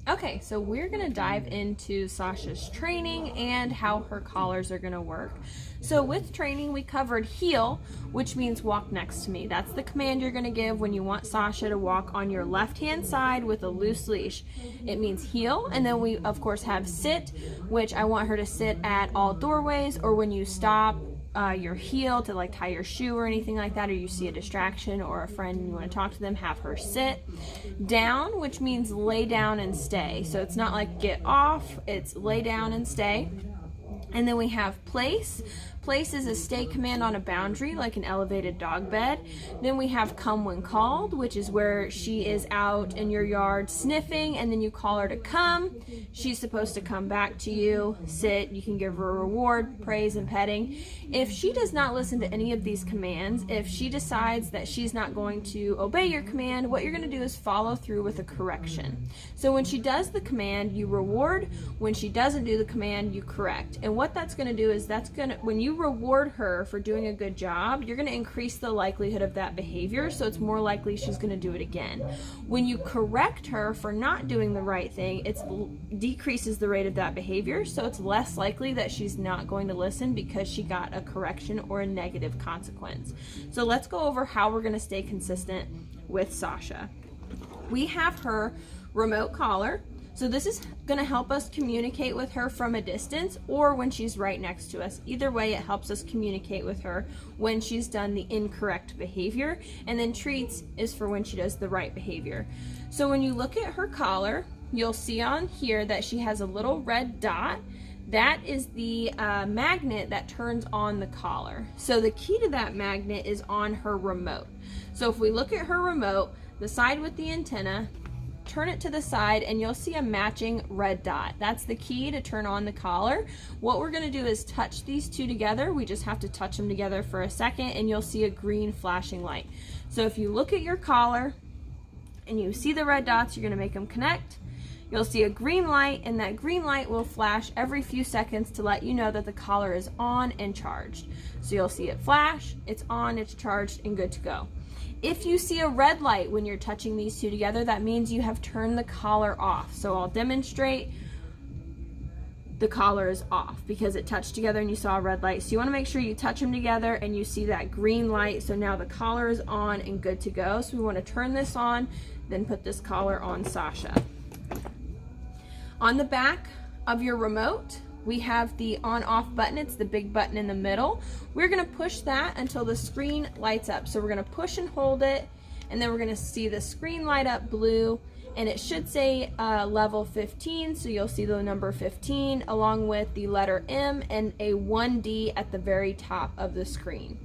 Okay, so we're gonna dive into Sasha's training and how her collars are gonna work. So with training, we covered heel, which means walk next to me. That's the command you're gonna give when you want Sasha to walk on your left-hand side with a loose leash. It means heel, and then we of course have sit, which I want her to sit at all doorways, or when you stop your heel to like tie your shoe or anything like that, or you see a distraction or a friend and you want to talk to them, have her sit. Down, which means lay down and stay. So it's not like get off, it's lay down and stay. And then we have place. Place is a stay command on a boundary, like an elevated dog bed. Then we have come when called, which is where she is out in your yard sniffing, and then you call her to come. She's supposed to come back to you, sit. You can give her a reward, praise, and petting. If she does not listen to any of these commands, if she decides that she's not going to obey your command, what you're going to do is follow through with a correction. So when she does the command, you reward. When she doesn't do the command, you correct. And what that's going to do is when you reward her for doing a good job, you're going to increase the likelihood of that behavior, so it's more likely she's going to do it again. When you correct her for not doing the right thing, it decreases the rate of that behavior, so it's less likely that she's not going to listen because she got a correction or a negative consequence. So let's go over how we're going to stay consistent with Sasha. We have her remote collar. So this is going to help us communicate with her from a distance or when she's right next to us. Either way, it helps us communicate with her when she's done the incorrect behavior. And then treats is for when she does the right behavior. So when you look at her collar, you'll see on here that she has a little red dot. That is the magnet that turns on the collar. So the key to that magnet is on her remote. So if we look at her remote, the side with the antenna, turn it to the side and you'll see a matching red dot. That's the key to turn on the collar. What we're going to do is touch these two together. We just have to touch them together for a second and you'll see a green flashing light. So if you look at your collar and you see the red dots, you're going to make them connect. You'll see a green light, and that green light will flash every few seconds to let you know that the collar is on and charged. So you'll see it flash, it's on, it's charged, and good to go. If you see a red light when you're touching these two together, that means you have turned the collar off. So I'll demonstrate. The collar is off because it touched together and you saw a red light. So you want to make sure you touch them together and you see that green light. So now the collar is on and good to go. So we want to turn this on, then put this collar on Sasha. On the back of your remote, we have the on-off button. It's the big button in the middle. We're going to push that until the screen lights up. So we're going to push and hold it, and then we're going to see the screen light up blue, and it should say level 15. So you'll see the number 15 along with the letter M and a 1D at the very top of the screen.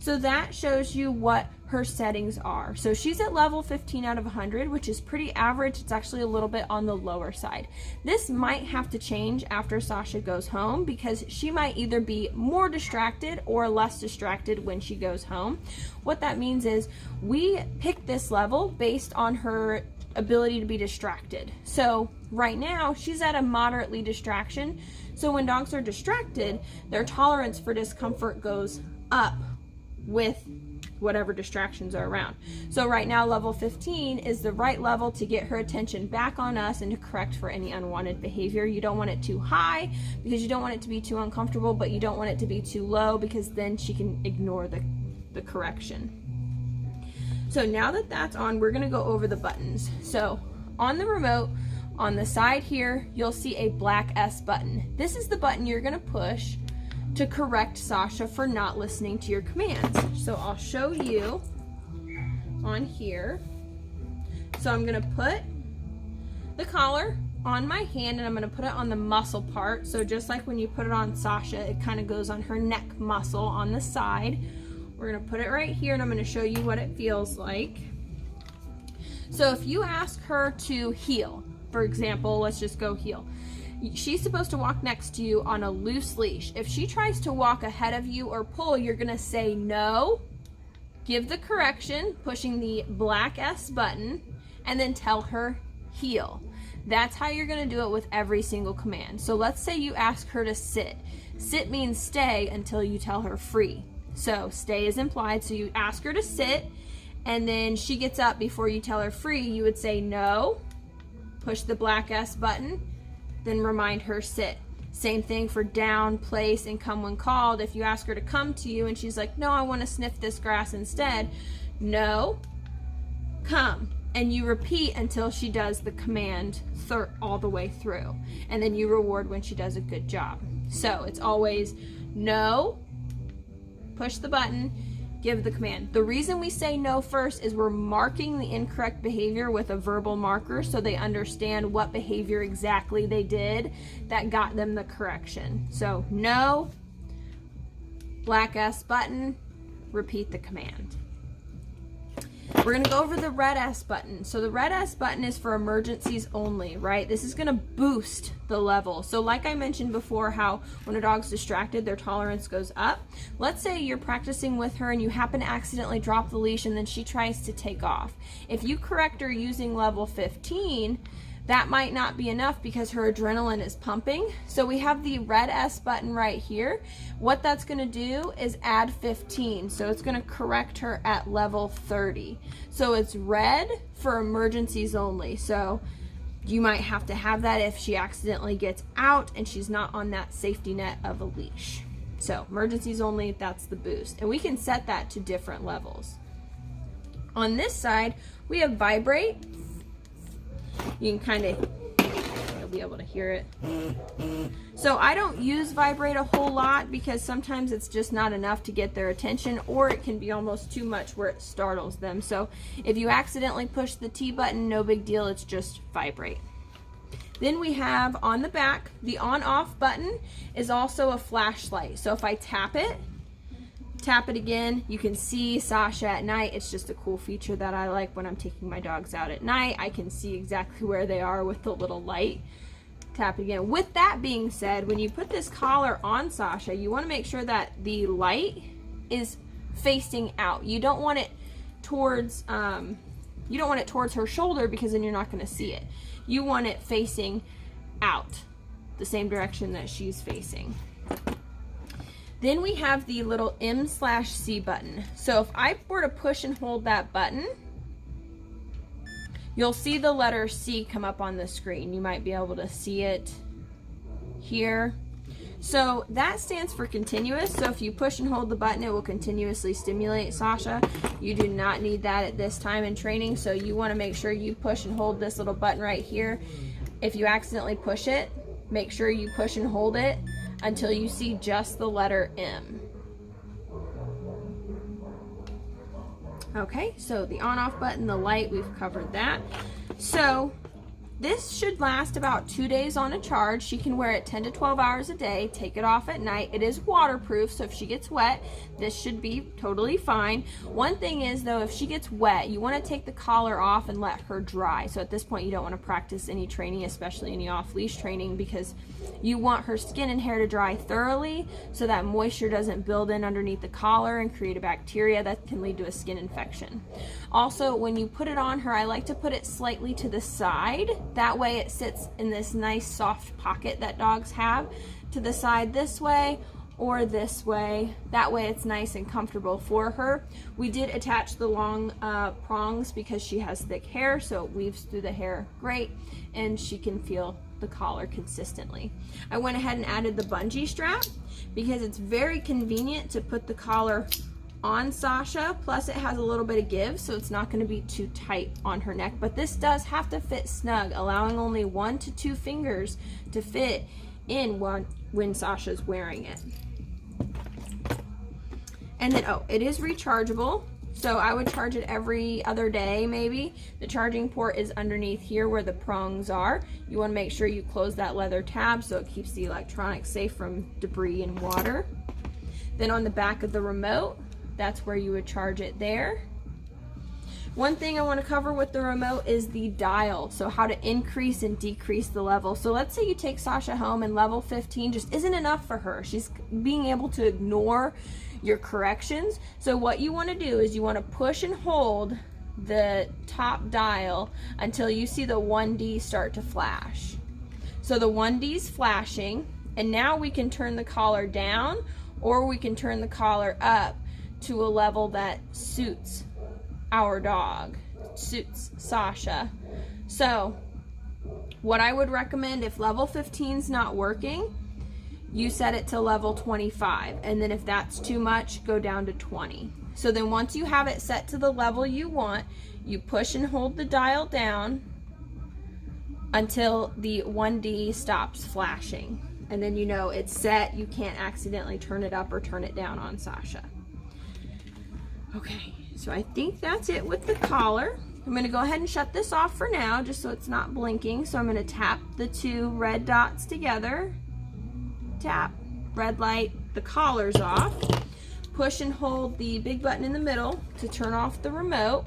So that shows you what her settings are. So she's at level 15 out of 100, which is pretty average. It's actually a little bit on the lower side. This might have to change after Sasha goes home because she might either be more distracted or less distracted when she goes home. What that means is we pick this level based on her ability to be distracted. So right now she's at a moderately distraction. So when dogs are distracted, their tolerance for discomfort goes up with whatever distractions are around. So right now level 15 is the right level to get her attention back on us and to correct for any unwanted behavior. You don't want it too high because you don't want it to be too uncomfortable, but you don't want it to be too low because then she can ignore the correction. So now that that's on, we're going to go over the buttons. So on the remote, on the side here, you'll see a black S button. This is the button you're going to push to correct Sasha for not listening to your commands. So I'll show you on here. So I'm going to put the collar on my hand and I'm going to put it on the muscle part. So just like when you put it on Sasha, it kind of goes on her neck muscle on the side. We're going to put it right here and I'm going to show you what it feels like. So if you ask her to heel, for example, let's just go heel. She's supposed to walk next to you on a loose leash. If she tries to walk ahead of you or pull, you're going to say no, give the correction, pushing the black S button, and then tell her heel. That's how you're going to do it with every single command. So let's say you ask her to sit. Sit means stay until you tell her free. So stay is implied. So you ask her to sit, and then she gets up before you tell her free. You would say no, push the black S button, then remind her sit. Same thing for down, place, and come when called. If you ask her to come to you and she's like, no, I want to sniff this grass instead, no, come. And you repeat until she does the command all the way through. And then you reward when she does a good job. So it's always no, push the button, give the command. The reason we say no first is we're marking the incorrect behavior with a verbal marker so they understand what behavior exactly they did that got them the correction. So no, black S button, repeat the command. We're going to go over the red S button. So the red S button is for emergencies only, right? This is going to boost the level. So like I mentioned before, how when a dog's distracted, their tolerance goes up. Let's say you're practicing with her and you happen to accidentally drop the leash and then she tries to take off. If you correct her using level 15, that might not be enough because her adrenaline is pumping. So we have the red S button right here. What that's gonna do is add 15. So it's gonna correct her at level 30. So it's red for emergencies only. So you might have to have that if she accidentally gets out and she's not on that safety net of a leash. So emergencies only, that's the boost. And we can set that to different levels. On this side, we have vibrate. You can kind of, you'll be able to hear it. So I don't use vibrate a whole lot because sometimes it's just not enough to get their attention, or it can be almost too much where it startles them. So if you accidentally push the T button, no big deal, it's just vibrate. Then we have on the back, the on-off button is also a flashlight. So if I tap it again, you can see Sasha at night. It's just a cool feature that I like when I'm taking my dogs out at night. I can see exactly where they are with the little light. Tap again. With that being said, when you put this collar on Sasha, you want to make sure that the light is facing out. You don't want it towards her shoulder because then you're not going to see it. You want it facing out, the same direction that she's facing. Then we have the little M/C button. So if I were to push and hold that button, you'll see the letter C come up on the screen. You might be able to see it here. So that stands for continuous. So if you push and hold the button, it will continuously stimulate Sasha. You do not need that at this time in training. So you want to make sure you push and hold this little button right here. If you accidentally push it, make sure you push and hold it until you see just the letter M. Okay, so the on-off button, the light, we've covered that. So this should last about 2 days on a charge. She can wear it 10 to 12 hours a day, take it off at night. It is waterproof, so if she gets wet, this should be totally fine. One thing is though, if she gets wet, you want to take the collar off and let her dry. So at this point, you don't want to practice any training, especially any off-leash training, because you want her skin and hair to dry thoroughly so that moisture doesn't build in underneath the collar and create a bacteria that can lead to a skin infection. Also, when you put it on her, I like to put it slightly to the side. That way it sits in this nice soft pocket that dogs have, to the side this way or this way. That way it's nice and comfortable for her. We did attach the long prongs because she has thick hair, so it weaves through the hair great and she can feel the collar consistently. I went ahead and added the bungee strap because it's very convenient to put the collar on Sasha, plus it has a little bit of give, so it's not going to be too tight on her neck, but this does have to fit snug, allowing only 1 to 2 fingers to fit in when Sasha's wearing it. And then, oh, it is rechargeable, so I would charge it every other day maybe. The charging port is underneath here where the prongs are. You want to make sure you close that leather tab so it keeps the electronics safe from debris and water. Then on the back of the remote, that's where you would charge it there. One thing I want to cover with the remote is the dial, so how to increase and decrease the level. So let's say you take Sasha home and level 15 just isn't enough for her. She's being able to ignore your corrections. So what you want to do is you want to push and hold the top dial until you see the 1D start to flash. So the 1D's flashing, and now we can turn the collar down or we can turn the collar up to a level that suits our dog, suits Sasha. So What I would recommend, if level 15 is not working, you set it to level 25, and then if that's too much, go down to 20. So then once you have it set to the level you want, you push and hold the dial down until the 1D stops flashing. And then you know it's set. You can't accidentally turn it up or turn it down on Sasha. Okay, so I think that's it with the collar. I'm going to go ahead and shut this off for now, just so it's not blinking. So I'm going to tap the 2 red dots together. Tap, red light, the collar's off. Push and hold the big button in the middle to turn off the remote.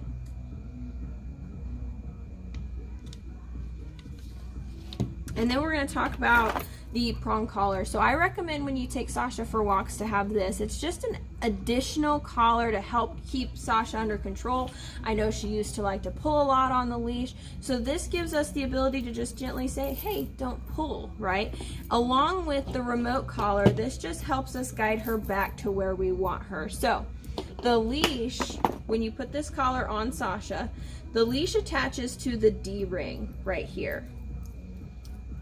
And then we're going to talk about the prong collar. So I recommend when you take Sasha for walks to have this. It's just an additional collar to help keep Sasha under control. I know she used to like to pull a lot on the leash. So this gives us the ability to just gently say, hey, don't pull, right? Along with the remote collar, this just helps us guide her back to where we want her. So the leash, when you put this collar on Sasha, the leash attaches to the D ring right here.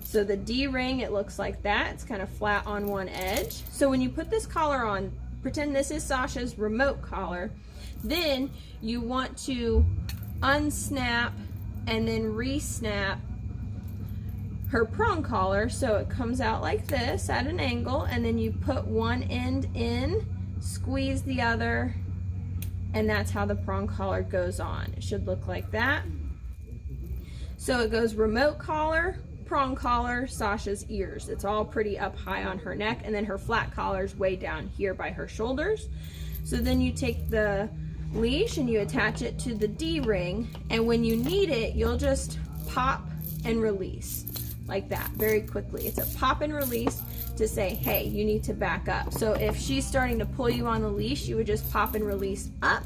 So the D ring, it looks like that. It's kind of flat on one edge. So when you put this collar on, pretend this is Sasha's remote collar, then you want to unsnap and then re-snap her prong collar so it comes out like this at an angle, and then you put one end in, squeeze the other, and that's how the prong collar goes on. It should look like that. So it goes remote collar, prong collar, Sasha's ears. It's all pretty up high on her neck, and then her flat collar's way down here by her shoulders. So then you take the leash and you attach it to the D ring, and when you need it, you'll just pop and release like that very quickly. It's a pop and release to say, hey, you need to back up. So if she's starting to pull you on the leash, you would just pop and release up.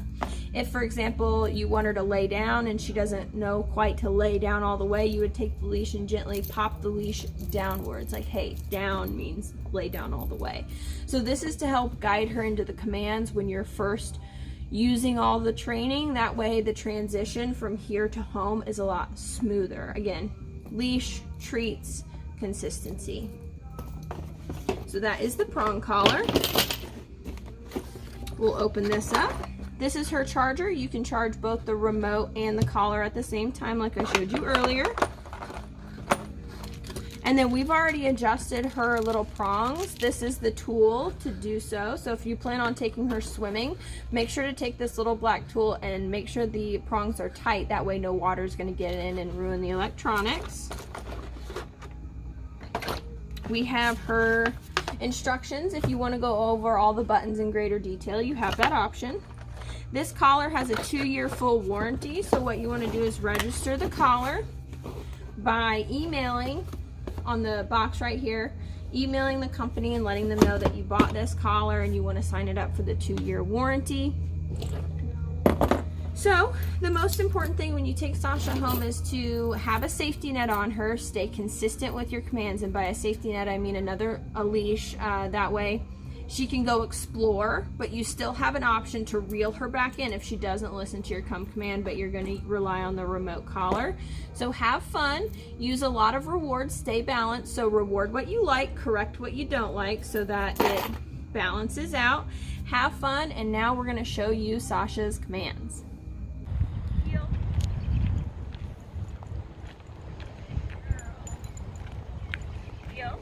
If, for example, you want her to lay down and she doesn't know quite to lay down all the way, you would take the leash and gently pop the leash downwards. Like, hey, down means lay down all the way. So this is to help guide her into the commands when you're first using all the training. That way the transition from here to home is a lot smoother. Again, leash, treats, consistency. So that is the prong collar. We'll open this up. This is her charger. You can charge both the remote and the collar at the same time like I showed you earlier. And then we've already adjusted her little prongs. This is the tool to do so. So if you plan on taking her swimming, make sure to take this little black tool and make sure the prongs are tight. That way no water is going to get in and ruin the electronics. We have her instructions. If you want to go over all the buttons in greater detail, you have that option. This collar has a 2-year full warranty, so what you want to do is register the collar by emailing on the box right here, emailing the company and letting them know that you bought this collar and you want to sign it up for the 2-year warranty. So the most important thing when you take Sasha home is to have a safety net on her, stay consistent with your commands, and by a safety net I mean a leash. That way she can go explore, but you still have an option to reel her back in if she doesn't listen to your come command, but you're going to rely on the remote collar. So have fun, use a lot of rewards, stay balanced. So reward what you like, correct what you don't like, so that it balances out. Have fun, and now we're going to show you Sasha's commands. Heel. Heel.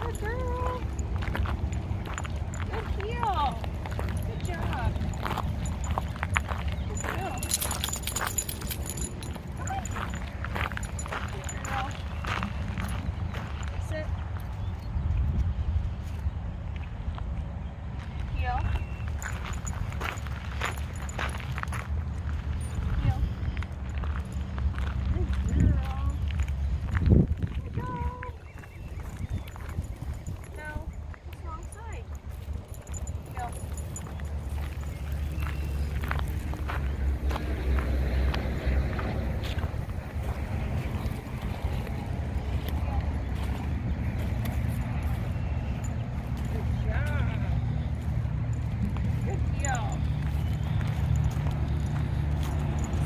Good girl. Good heel. Good job. Good girl. Come on. Good girl. Sit.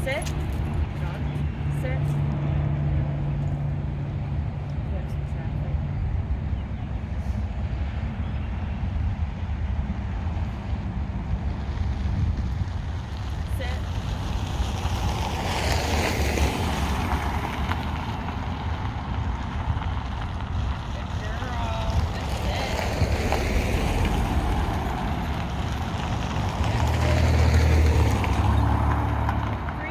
Sit. Sit. Yes, exactly. Sit. Good girl. Sit. 3,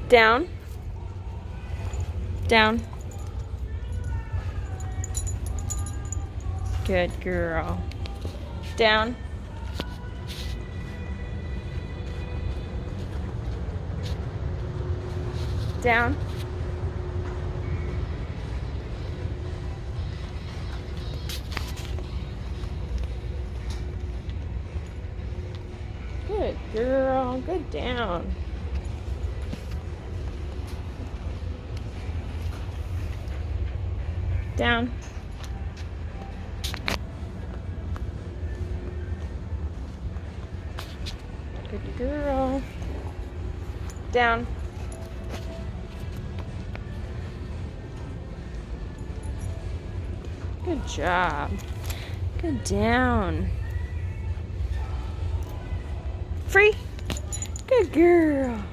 Down. Down. Good girl. Down. Down. Good girl. Good down. Down. Good girl. Down. Good job. Good down. Free. Good girl.